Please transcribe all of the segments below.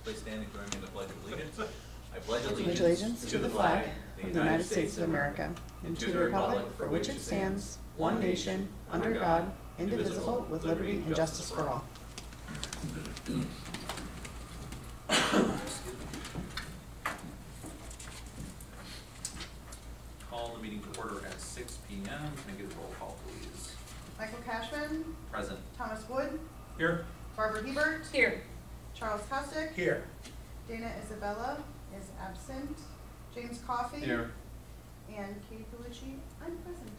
Please stand and join me in the Pledge of Allegiance. I pledge allegiance to the flag of the United States of America and to the republic for which it stands, one nation, under God, indivisible, with liberty and justice for all. Call the meeting to order at 6 p.m. Can I get a roll call, please? Michael Cashman. Present. Thomas Wood. Here. Barbara Hebert. Here. Charles Kostick. Here. Dana Isabella is absent. James Coffey. Here. And Katie Pellucci, I'm present.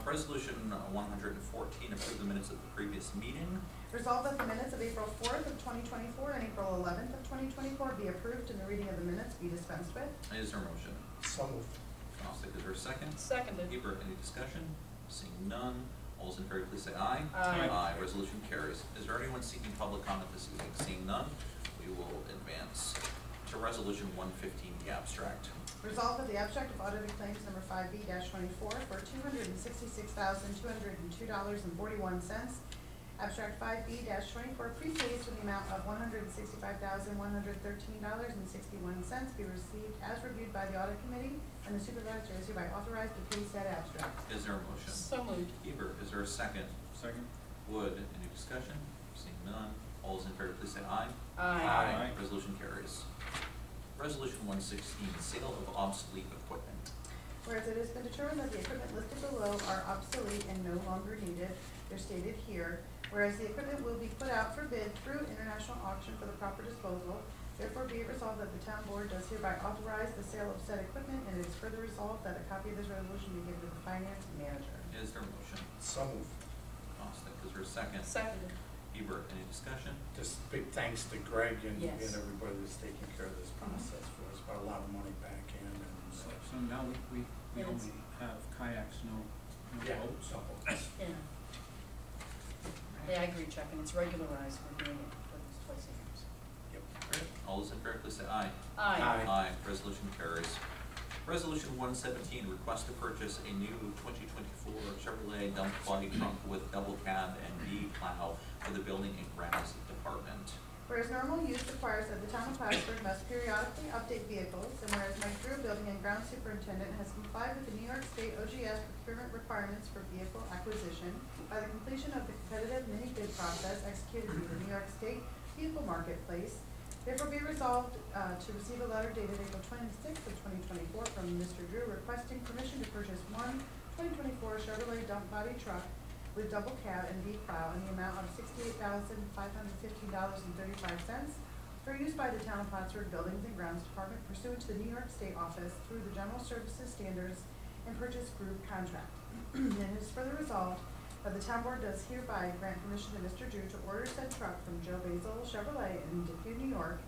Resolution 114, approve the minutes of the previous meeting. Resolved that the minutes of April 4th of 2024 and April 11th of 2024 be approved and the reading of the minutes be dispensed with. Is there a motion? So moved. Is there a second? Seconded. Hebert, any discussion? Seeing none. All those in favor, please say aye. Aye. Aye. Resolution carries. Is there anyone seeking public comment this evening? Seeing none, we will advance to Resolution 115, the abstract. Resolved that the abstract of audited claims number 5B-24 for $266,202.41. Abstract 5B-24 prepays for the amount of $165,113.61 be received as reviewed by the audit committee, and the supervisor is hereby authorized to pay said abstract. Is there a motion? So moved. Hebert, is there a second? Second. Wood, any discussion? Seeing none. All those in favor, please say aye. Aye. Resolution carries. Resolution 116, sale of obsolete equipment. Whereas it has been determined that the equipment listed below are obsolete and no longer needed, they're stated here. Whereas the equipment will be put out for bid through international auction for the proper disposal, therefore be it resolved that the town board does hereby authorize the sale of said equipment, and it is further resolved that a copy of this resolution be given to the finance manager. Is there a motion? So moved. Costick, is there a second? Seconded. Hebert, any discussion? Just big thanks to Greg and Yes. everybody that's taking care of this process for us. Brought a lot of money back in and So now we Yes. only have kayaks, no yeah, boats. so Yeah. Yeah, I agree, Chuck, and it's regularized. We're doing it for this twice a year. yep. Great. All those in favor, please say aye. Aye. Aye. Resolution carries. Resolution 117, request to purchase a new 2024 Chevrolet dump body truck with double cab and V plow for the building and grounds department. Whereas normal use requires that the town of Plattsburgh must periodically update vehicles, and whereas Mike Drew, building and ground superintendent, has complied with the New York State OGS procurement requirements for vehicle acquisition by the completion of the competitive mini bid process executed through the New York State Vehicle Marketplace, therefore be resolved to receive a letter dated April 26th of 2024 from Mr. Drew requesting permission to purchase one 2024 Chevrolet dump body truck with double cab and V plow in the amount of $68,515.35 for use by the town of Plattsburgh Buildings and Grounds Department pursuant to the New York State office through the General Services Standards and Purchase Group contract. And it is further resolved that the town board does hereby grant permission to Mr. Drew to order said truck from Joe Basil Chevrolet in Depew, New York,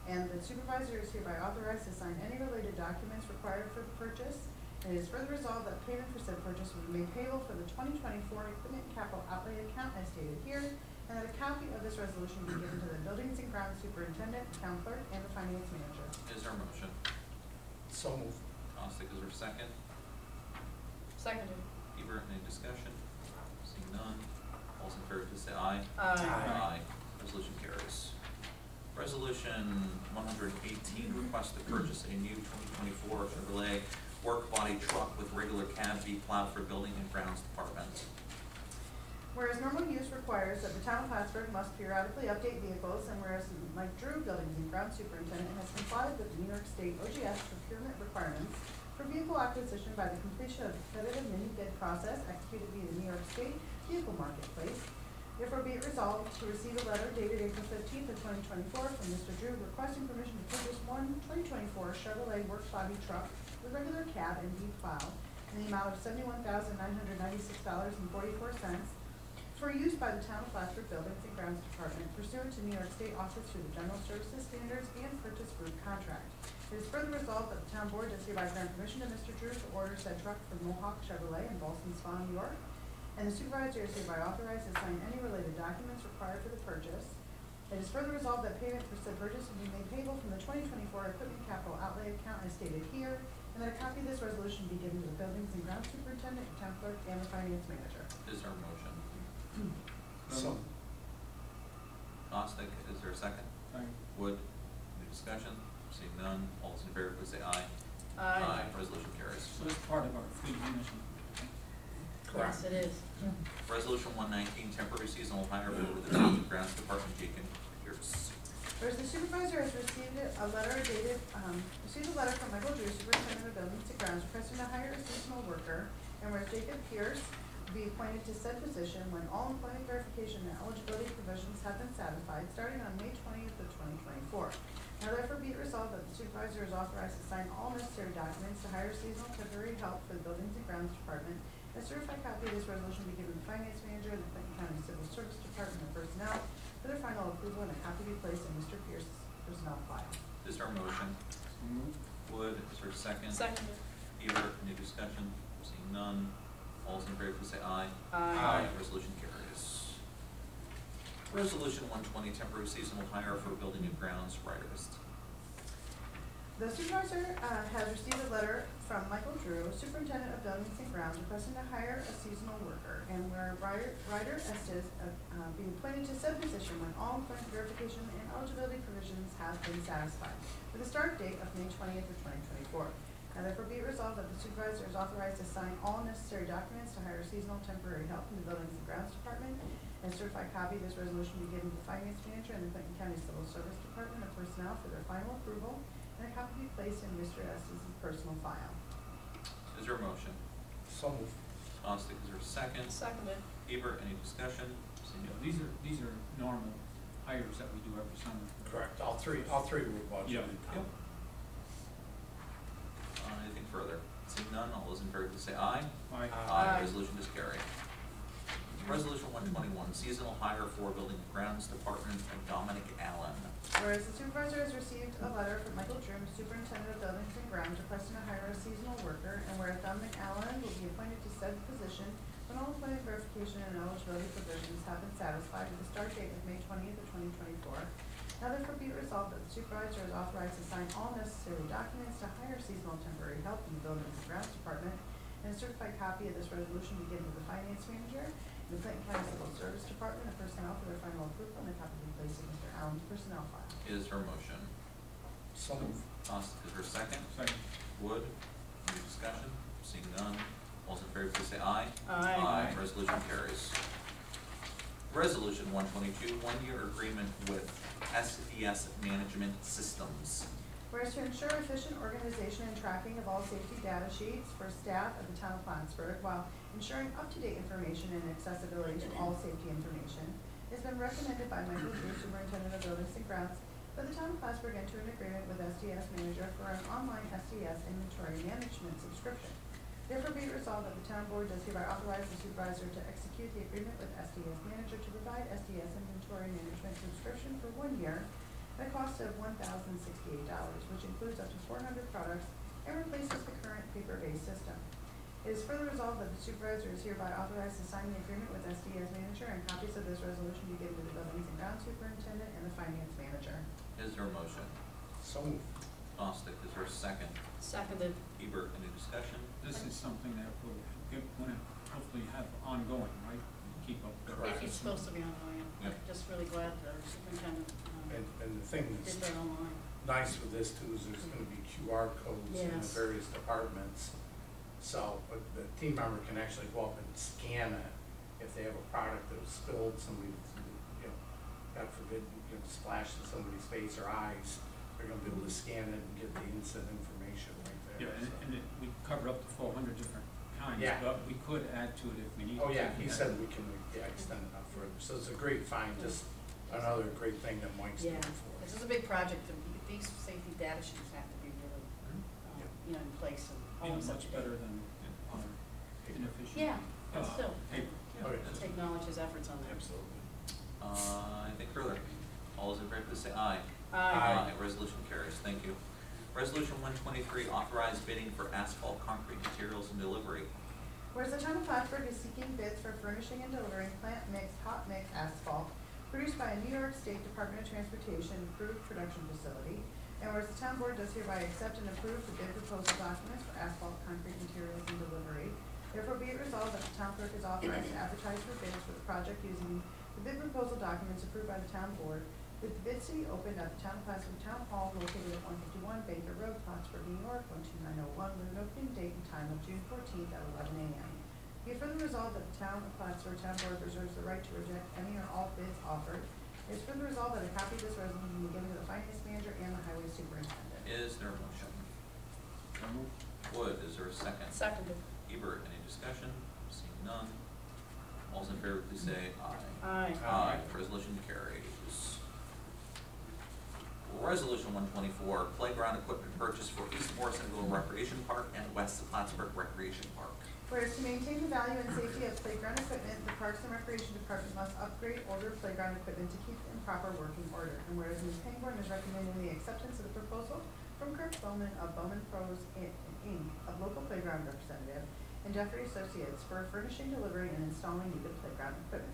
and the supervisor is hereby authorized to sign any related documents required for the purchase. And it is further resolved that payment for said purchase will be made payable for the 2024 equipment capital outlay account as stated here, and that a copy of this resolution be given to the buildings and grounds superintendent, town clerk, and the finance manager. Is there a motion? So moved. Costick, is there a second? Seconded. Hebert, any discussion? Seeing none. All those in favor, please say aye. Aye. Resolution carries. Resolution 118, request to purchase a new 2024 Chevrolet work body truck with regular cab V plow for building and grounds department. Whereas normal use requires that the town of Plattsburgh must periodically update vehicles, and whereas Mike Drew, buildings and grounds superintendent, has complied with the New York State OGS procurement requirements for vehicle acquisition by the completion of the competitive mini bid process executed via the New York State Vehicle Marketplace, therefore be it resolved to receive a letter dated April 15th of 2024 from Mr. Drew requesting permission to purchase one 2024 Chevrolet work body truck with regular cab and V plow in the amount of $71,996.44 for use by the town of Plattsburgh Buildings and Grounds Department pursuant to New York State office through the General Services Standards and Purchase Group contract. It is further resolved that the town board does hereby grant permission to Mr. Drew to order said truck from Mohawk Chevrolet in Ballston Spa, New York, and the supervisor is hereby authorized to sign any related documents required for the purchase. It is further resolved that payment for said purchase will be made payable from the 2024 equipment capital outlay account as stated here, and that a copy of this resolution be given to the buildings and grounds superintendent, town clerk, and the finance manager. Is there a motion? So Costick, is there a second? Second. Wood, any discussion? Seeing none, all those in favor, please say aye. Aye. Resolution carries. So it's part of our fleet management. Yes, it is. Resolution 119, temporary seasonal hire for the Building and Grounds Department, Jacob Pierce. Whereas the supervisor has received a letter from Michael Drew, superintendent of buildings and grounds, requesting to hire a seasonal worker, and whereas Jacob Pierce be appointed to said position when all employment verification and eligibility provisions have been satisfied, starting on May 20th of 2024. Now therefore be it resolved that the supervisor is authorized to sign all necessary documents to hire seasonal temporary help for the buildings and grounds department. A certified copy of this resolution be given to the finance manager and the Clinton County Civil Service Department of Personnel for their final approval, and a copy be placed in Mr. Pierce's personnel file. Is there a motion? So moved. Wood, is there a second? Seconded. Hebert, any discussion? Seeing none, all those in favor, please say aye. Aye. Resolution carries. Resolution 120, temporary seasonal hire for building and grounds writerist. The supervisor has received a letter from Michael Drew, superintendent of buildings and grounds, requesting to hire a seasonal worker, and where Ryder Estes be appointed to said position when all employment verification and eligibility provisions have been satisfied, with a start date of May 20th of 2024. Now therefore be it resolved that the supervisor is authorized to sign all necessary documents to hire seasonal temporary help in the buildings and grounds department, and a certified copy of this resolution be given to the finance manager and the Clinton County Civil Service Department of Personnel for their final approval, and a copy be placed in Mr. Estes' personal file. Is there a motion? So moved. Ostic, is there a second? Seconded. Hebert, any discussion? Seeing Yeah, none. these are normal hires that we do every summer. Correct, all three were budgeted. Yeah. Anything further? Seeing none, all those in favor, please say aye. Aye. Aye. Resolution is carried. Resolution 121, seasonal hire for building and grounds department, Dominic Allen. Whereas the supervisor has received a letter from Michael Drew, superintendent of buildings and grounds, requesting to hire a seasonal worker, and whereas Dominic Allen will be appointed to said position when all employment verification and eligibility provisions have been satisfied, with a start date of May 20th of 2024. Now therefore be it resolved that the supervisor is authorized to sign all necessary documents to hire seasonal temporary help in the buildings and grounds department, and a certified copy of this resolution be given to the finance manager and the Clinton County Civil Service Department of Personnel for their final approval, and a copy be placed in Mr. Allen's personnel file. Is there a motion? So moved. Ostic, is there a second? Second. Wood, any discussion? Seeing none, all those in favor, please say aye. Aye. Resolution carries. Resolution 122, one-year agreement with SDS Management Systems. Whereas to ensure efficient organization and tracking of all safety data sheets for staff of the town of Plattsburgh, while ensuring up-to-date information and accessibility to all safety information, it has been recommended by Michael Drew, superintendent of buildings and grounds, that the town of Plattsburgh enter an agreement with SDS Manager for an online SDS inventory management subscription. Therefore be it resolved that the town board does hereby authorize the supervisor to execute the agreement with SDS Manager to provide SDS inventory management subscription for 1 year at a cost of $1,068, which includes up to 400 products and replaces the current paper-based system. It is further resolved that the supervisor is hereby authorized to sign the agreement with SDS Manager, and copies of this resolution be given to the buildings and grounds superintendent and the finance manager. Is there a motion? So moved. Ostic, is there a second? Seconded. Hebert, any discussion? This is something that we'll want to hopefully have ongoing, right? Keep up the Correct. It's supposed to be online. Yeah. I'm just really glad the superintendent And the thing did that's that online. nice with this too is there's gonna be QR codes in the Yes. various departments. So the team member can actually go up and scan it if they have a product that was spilled, somebody, God forbid, splashed in somebody's face or eyes, they're gonna be able to scan it and get the instant information right there. Yeah, so. and we cover up to 400 different kinds, Yeah. but we could add to it if we need to. Oh, yeah, he said we can, extend it out further, so it's a great find, just another great thing that Mike's doing Yeah, for this us. is a big project, and these safety data sheets have to be really, Yeah. in place and You know, always up much to better date. than other inefficient. Yeah, but still, Paper. Oh, yeah. to acknowledge his efforts on that. Absolutely. Anything further? All those in favor, please say aye. Aye. Resolution carries. Thank you. Resolution 123, authorized bidding for asphalt concrete materials and delivery. Whereas the town of Plattsburgh is seeking bids for furnishing and delivering plant mix, hot mix asphalt produced by a New York State Department of Transportation approved production facility, and whereas the town board does hereby accept and approve the bid proposal documents for asphalt concrete materials and delivery, therefore be it resolved that the town clerk is authorized to advertise for bids for the project using the bid proposal documents approved by the town board, with the bid city opened at the Town of Plattsburgh Town Hall located at 151 Baker Road, Plattsburgh, New York, 12901, with an opening date and time of June 14th at 11 a.m. Be it further resolved that the Town of Plattsburgh Town Board reserves the right to reject any or all bids offered. It is further resolved that a copy of this resolution be given to the finance manager and the highway superintendent. Is there a motion? So moved. Wood, is there a second? Seconded. Hebert, any discussion? Seeing none. All those in favor, please say aye. Aye. Aye. Resolution carries. Resolution 124, playground equipment purchase for East Morrisonville Recreation Park and West Plattsburgh Recreation Park. Whereas to maintain the value and safety of playground equipment, the Parks and Recreation Department must upgrade older playground equipment to keep it in proper working order. And whereas Ms. Pangborn is recommending the acceptance of the proposal from Kirk Bowman of Bowman Pros Inc., a local playground representative, and Jeffrey Associates for furnishing, delivering, and installing needed playground equipment.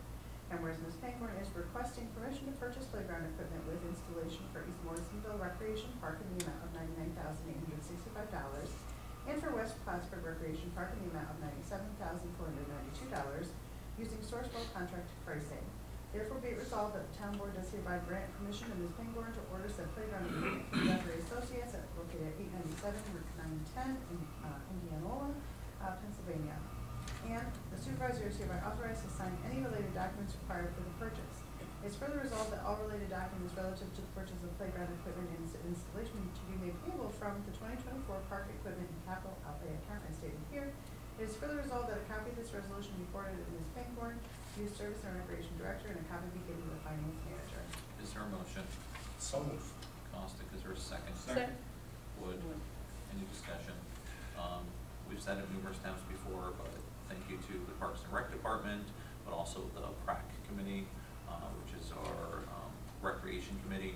And whereas Ms. Pangborn is requesting permission to purchase playground equipment with installation for East Morrisonville Recreation Park in the amount of $99,865, and for West Plattsburgh Recreation Park in the amount of $97,492, using Sourcewell contract pricing. Therefore be it resolved that the town board does hereby grant permission to Ms. Pangborn to order said playground equipment from Jeffrey Associates located at 897 Route 910 in Indianola, Pennsylvania. And the supervisor is hereby authorized to sign any related documents required for the purchase. It is further resolved that all related documents relative to the purchase of playground equipment and its installation to be made payable from the 2024 Park Equipment and Capital Outlay account as stated here. It is further resolved that a copy of this resolution be forwarded to Ms. Pangborn, Youth Service and Recreation Director, and a copy be given to the Finance Manager. Is there a motion? So moved. Costick, is there a second? Second. Wood, any discussion? We've said it numerous times before, but thank you to the Parks and Rec Department, but also the PrAC Committee, which is our Recreation Committee,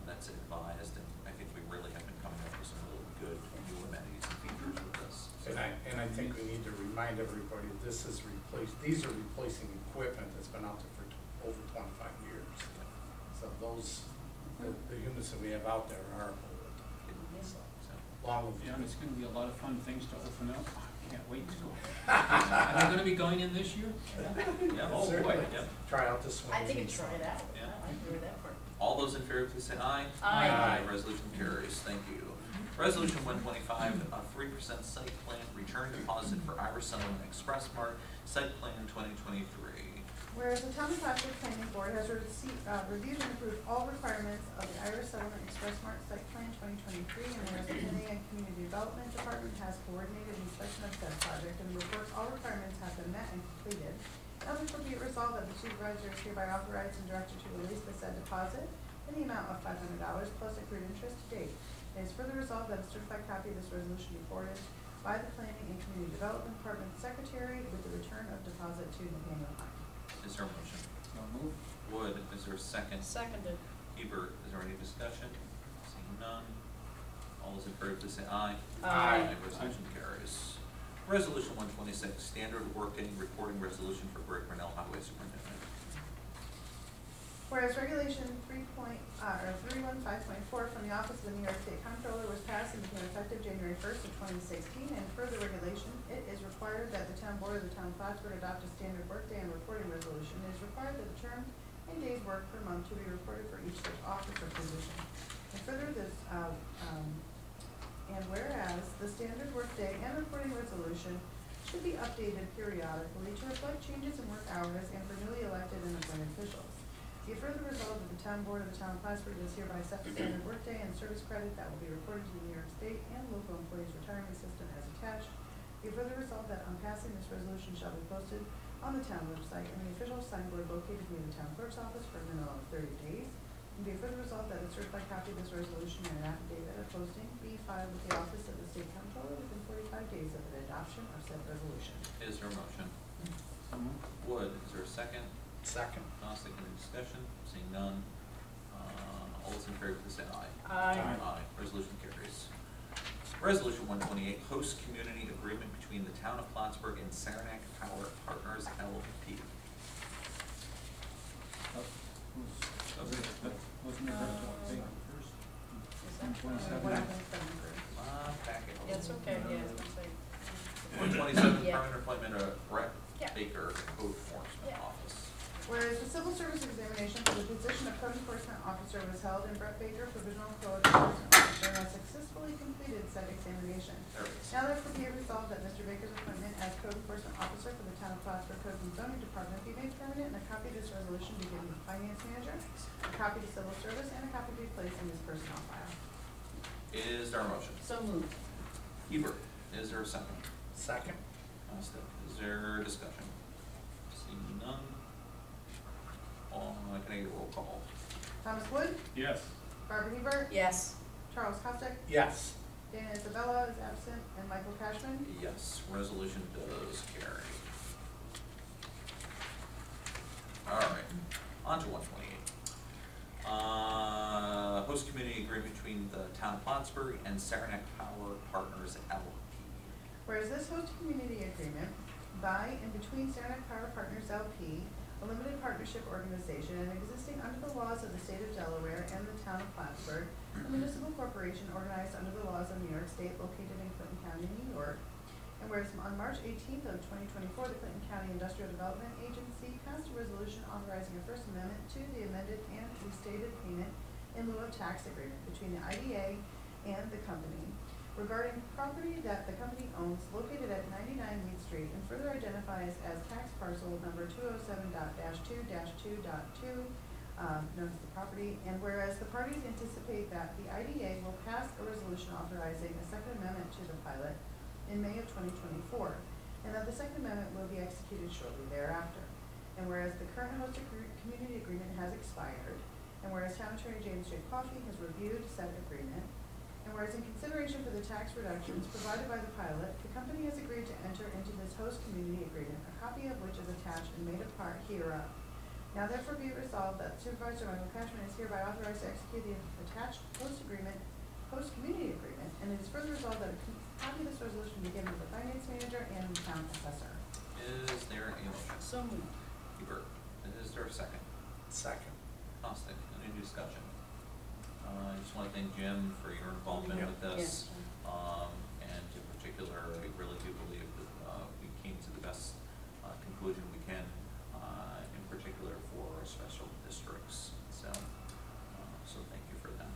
that's advised, and I think we really have been coming up with some really good new amenities and features with this. And I think we need to remind everybody, these are replacing equipment that's been out there for over 25 years. So the units that we have out there are old. So, long Yeah, overdue. it's gonna be a lot of fun things to open up. I can't wait to go. Are they gonna be going in this year? Yeah, oh boy, Certainly. yeah. Try out the swing. I think it's try it out. Yeah. I agree with that part. All those in favor, please say aye. Aye. Resolution carries, thank you. Resolution 125, a 3% site plan return deposit for Irish Settlement Express Mart, site plan 2023. Whereas the Town of Plattsburgh Planning Board has reviewed and approved all requirements of the Irish Settlement Express Mart Site Plan 2023, and whereas the Planning and Community Development Department has coordinated inspection of said project and reports all requirements have been met and completed. Now therefore be it resolved that the supervisor is hereby authorized and directed to release the said deposit in the amount of $500 plus accrued interest to date. It is further resolved that a certified copy of this resolution be forwarded by the Planning and Community Development Department Secretary with the return of deposit to Nathaniel Hine. Is there a motion? So moved. Wood, is there a second? Seconded. Hebert, is there any discussion? Seeing none. All those in favor, please say aye. Aye. Resolution carries. Resolution 126, standard workday reporting resolution for Greg Grinnell, Highway Superintendent. Whereas Regulation 315.4 from the Office of the New York State Comptroller was passed and became effective January 1st of 2016, and further regulation, it is required that the Town Board of the Town of Plattsburgh adopt a standard workday and reporting resolution. It is required that the term and days worked per month to be reported for each such office or position. And further, and whereas the standard workday and reporting resolution should be updated periodically to reflect changes in work hours and for newly elected and appointed officials. Be it further resolved that the Town Board of the Town of Plattsburgh does hereby set the standard workday and service credit that will be reported to the New York State and local employees retirement system as attached. Be it further resolved that on passing this resolution shall be posted on the town website and the official signboard located near the town clerk's office for a minimum of 30 days. And be it further resolved that a certified copy of this resolution and an affidavit of posting be filed with the office of the State Comptroller within 45 days of the adoption of said resolution. Is there a motion? So moved. Wood, is there a second? Second. Costick, any discussion? Seeing none. All those in favor, please say aye. Aye. Resolution carries. Resolution 128, host community agreement between the Town of Plattsburgh and Saranac Power Partners LP. Wasn't there a thing first? Is that 127. Packet. Yeah, it's okay, yeah, I was gonna say. 127, Yeah. permanent appointment of Brett Yeah. Baker, Code Enforcement Yeah. Office. Whereas the civil service examination for the position of code enforcement officer was held and Brett Baker, provisional code enforcement officer, has successfully completed said examination. There it is. Now therefore be it resolved that Mr. Baker's appointment as code enforcement officer for the town of Plattsburgh Code and Zoning Department be made permanent, and a copy of this resolution be given to the finance manager, a copy to civil service, and a copy be placed in his personnel file. Is there a motion? So moved. Hebert, is there a second? Second. Costa, is there discussion? Seeing none. Can I get a roll call? Thomas Wood, Yes. Barbara Hebert, Yes. Charles Costick, Yes. Dana Isabella is absent, and Michael Cashman. Yes, resolution does carry. All right, on to 128. Host community agreement between the town of Plattsburgh and Saranac Power Partners LP. Whereas this host community agreement by and between Saranac Power Partners LP, a limited partnership organization and existing under the laws of the state of Delaware and the town of Plattsburgh, a municipal corporation organized under the laws of New York State located in Clinton County, New York. And whereas on March 18th of 2024, the Clinton County Industrial Development Agency passed a resolution authorizing a First Amendment to the amended and restated payment in lieu of tax agreement between the IDA and the company regarding property that the company owns located at 99 Mead Street and further identifies as tax parcel number 207.-2-2.2, known as the property. And whereas the parties anticipate that the IDA will pass a resolution authorizing a Second Amendment to the pilot in May of 2024, and that the Second Amendment will be executed shortly thereafter. And whereas the current host community agreement has expired, and whereas Town Attorney James J. Coffey has reviewed said agreement, and whereas in consideration for the tax reductions provided by the pilot, the company has agreed to enter into this host community agreement, a copy of which is attached and made a part hereof. Now therefore be it resolved that Supervisor Michael Cashman is hereby authorized to execute the attached host community agreement, and it is further resolved that a copy of this resolution be given to the finance manager and the town assessor. Is there a motion? So moved. Hebert, is there a second? Second. Costa, any discussion? I just want to thank Jim for your involvement Yep. with this. And in particular, I really do believe that we came to the best conclusion we can, in particular for special districts. So, so thank you for that.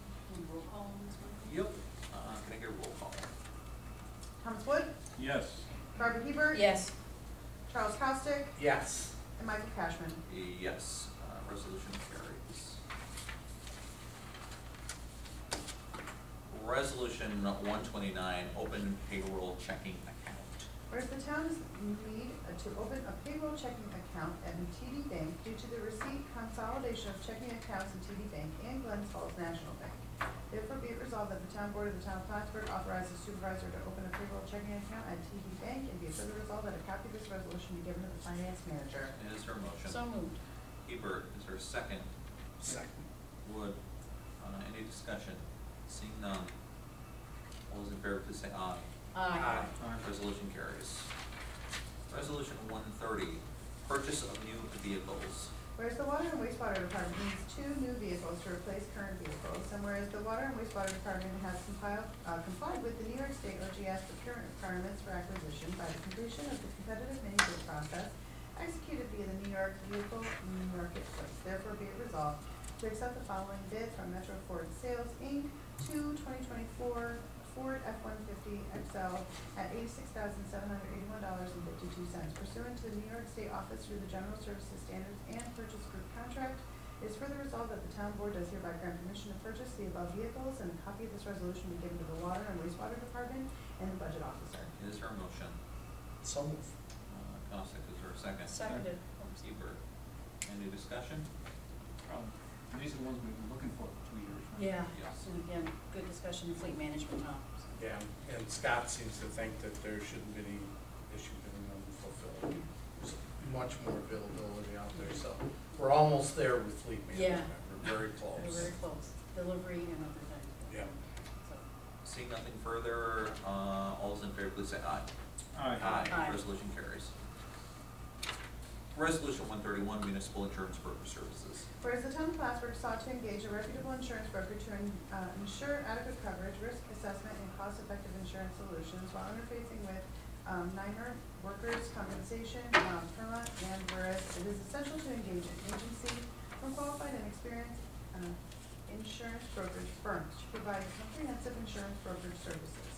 Roll call on this one? Yep. Can I get a roll call? Thomas Wood, Yes. Barbara Hebert. Yes. Charles Costick, Yes. and Michael Cashman. Yes, resolution carries. Resolution 129, open payroll checking account. Whereas the town is in need to open a payroll checking account at TD Bank due to the receipt consolidation of checking accounts in TD Bank and Glens Falls National Bank. Therefore be it resolved that the town board of the town of Plattsburgh authorizes the supervisor to open a payroll checking account at TD Bank, and be it further resolved that a copy of this resolution be given to the finance manager. Is there a motion? So moved. Hebert, is there a second? Second. Wood, any discussion? Seeing none. All those in favor, please say aye. Aye. Resolution carries. Resolution 130, purchase of new vehicles. Whereas the Water and Wastewater Department needs 2 new vehicles to replace current vehicles, and whereas the Water and Wastewater Department has complied with the New York State OGS procurement requirements for acquisition by the completion of the competitive mini bid process executed via the New York Vehicle Marketplace. Therefore be it resolved to accept the following bid from Metro Ford Sales, Inc. to 2024 Ford F-150 XL at $86,781.52 pursuant to the New York State Office through the General Services Standards and Purchase Group contract. It is further resolved that the town board does hereby grant permission to purchase the above vehicles, and a copy of this resolution be given to the Water and Wastewater Department and the Budget Officer. Is there a motion? So move. Costick, is there a second? Seconded. Hebert, any discussion? These are the ones we've been looking for 2 years, right? Yeah. Yes. And again, good discussion in fleet management, huh? Yeah, and Scott seems to think that there shouldn't be any issue getting them fulfilled. There's much more availability out there, so we're almost there with fleet Yeah. management. We're very close. We're very close. Delivery and everything. Yeah. So, Seeing nothing further, all those in favor, please say aye. Aye. Aye. Resolution carries. Resolution 131, municipal insurance broker services. Whereas the town of Plattsburgh sought to engage a reputable insurance broker to ensure adequate coverage, risk assessment, and cost-effective insurance solutions while interfacing with Niner workers' compensation, PERMA, and whereas it is essential to engage an agency from qualified and experienced insurance brokerage firms to provide comprehensive insurance brokerage services.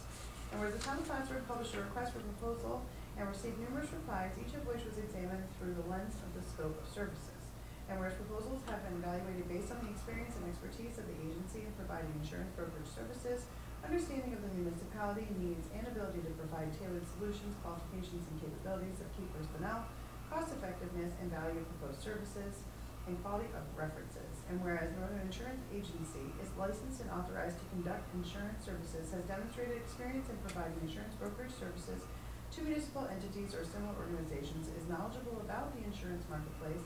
And whereas the town of Plattsburgh published a request for proposal and received numerous replies, each of which was examined through the lens of the scope of services. And whereas proposals have been evaluated based on the experience and expertise of the agency in providing insurance brokerage services, understanding of the municipality needs and ability to provide tailored solutions, qualifications, and capabilities of key personnel, cost effectiveness and value of proposed services, and quality of references. And whereas Northern Insurance Agency is licensed and authorized to conduct insurance services, has demonstrated experience in providing insurance brokerage services to municipal entities or similar organizations, is knowledgeable about the insurance marketplace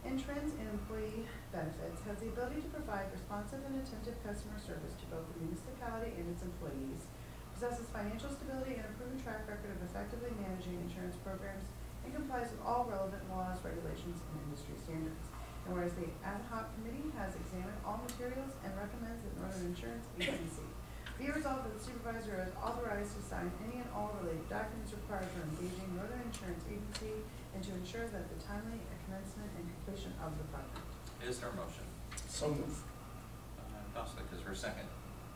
and trends in employee benefits, has the ability to provide responsive and attentive customer service to both the municipality and its employees, possesses financial stability and a proven track record of effectively managing insurance programs, and complies with all relevant laws, regulations, and industry standards. And whereas the ad hoc committee has examined all materials and recommends that Northern Insurance Agency be resolved that the supervisor is authorized to sign any and all related documents required for engaging Northern Insurance Agency and to ensure that the timely commencement and completion of the project. Is there a motion? So move. Gossett, is there a second?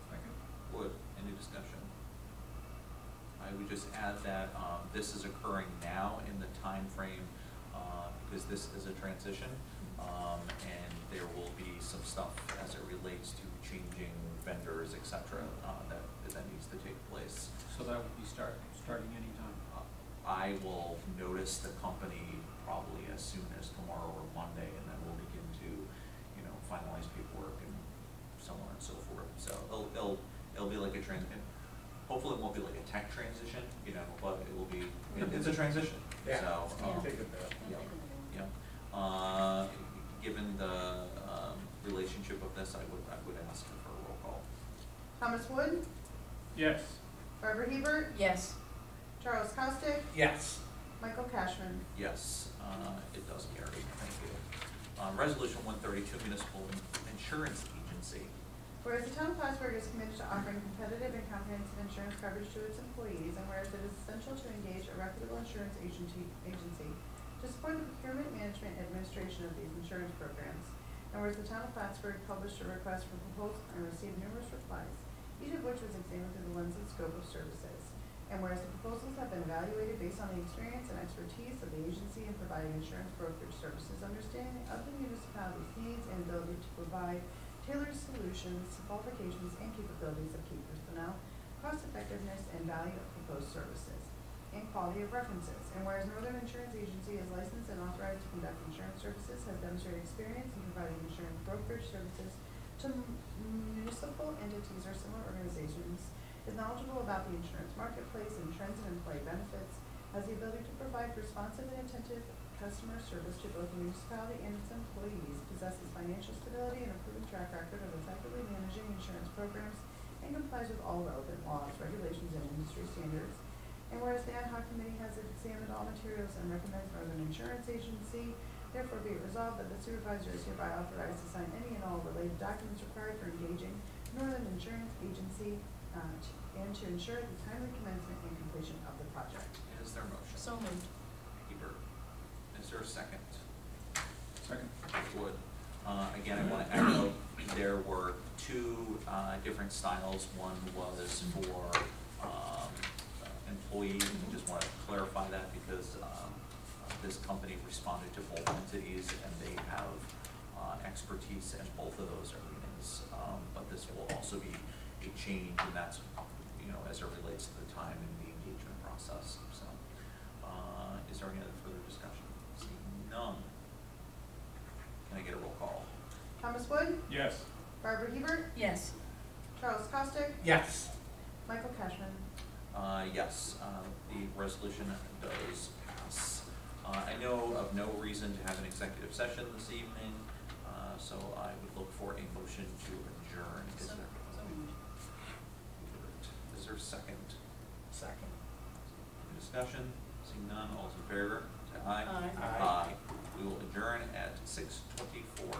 Second. Wood, any discussion? I would just add that this is occurring now in the time frame because this is a transition, and there will be some stuff as it relates to changing vendors, et cetera, that needs to take place. So that would be starting anytime. I will notice the company probably as soon as tomorrow or Monday, and then we'll begin to, finalize paperwork and so on and so forth. So it'll be like a hopefully it won't be like a tech transition, but it will be, it's a transition. Yeah. So, I'll take it back. yeah. Given the relationship of this, I would ask for a roll call. Thomas Wood, Yes. Barbara Hebert, Yes. Charles Costick, Yes. Michael Cashman. Yes, it does carry, thank you. Resolution 132, Municipal Insurance Agency. Whereas the town of Plattsburgh is committed to offering competitive and comprehensive insurance coverage to its employees, and whereas it is essential to engage a reputable insurance agency to support the procurement, management, and administration of these insurance programs, and whereas the town of Plattsburgh published a request for proposal and received numerous replies, each of which was examined through the lens of scope of services. And whereas the proposals have been evaluated based on the experience and expertise of the agency in providing insurance brokerage services, understanding of the municipality's needs and ability to provide tailored solutions, qualifications, and capabilities of key personnel, cost effectiveness, and value of proposed services, and quality of references. And whereas Northern Insurance Agency is licensed and authorized to conduct insurance services, has demonstrated experience in providing insurance brokerage services to municipal entities or similar organizations, is knowledgeable about the insurance marketplace and trends in employee benefits, has the ability to provide responsive and attentive customer service to both the municipality and its employees, possesses financial stability and a proven track record of effectively managing insurance programs, and complies with all relevant laws, regulations, and industry standards. And whereas the ad hoc committee has examined all materials and recommends Northern Insurance Agency, therefore be it resolved that the supervisor is hereby authorized to sign any and all related documents required for engaging Northern Insurance Agency and to ensure the timely commencement and completion of the project. Is there a motion? So moved. Hebert. Is there a second? Second. Wood. Again, I want to echo, there were two different styles. One was for employees, and we just want to clarify that because this company responded to both entities and they have expertise in both of those arenas. But this will also be a change, and that's, as it relates to the time and the engagement process. So, is there any other further discussion? Seeing none. Can I get a roll call? Thomas Wood, Yes. Barbara Hebert, Yes. Charles Costick, Yes. Michael Cashman. Yes, the resolution does pass. I know of no reason to have an executive session this evening, so I would look for a motion to adjourn. Is there a second? Second. Any discussion? Seeing none, all's in favor, say aye. Aye. Aye. We will adjourn at 6:24 p.m.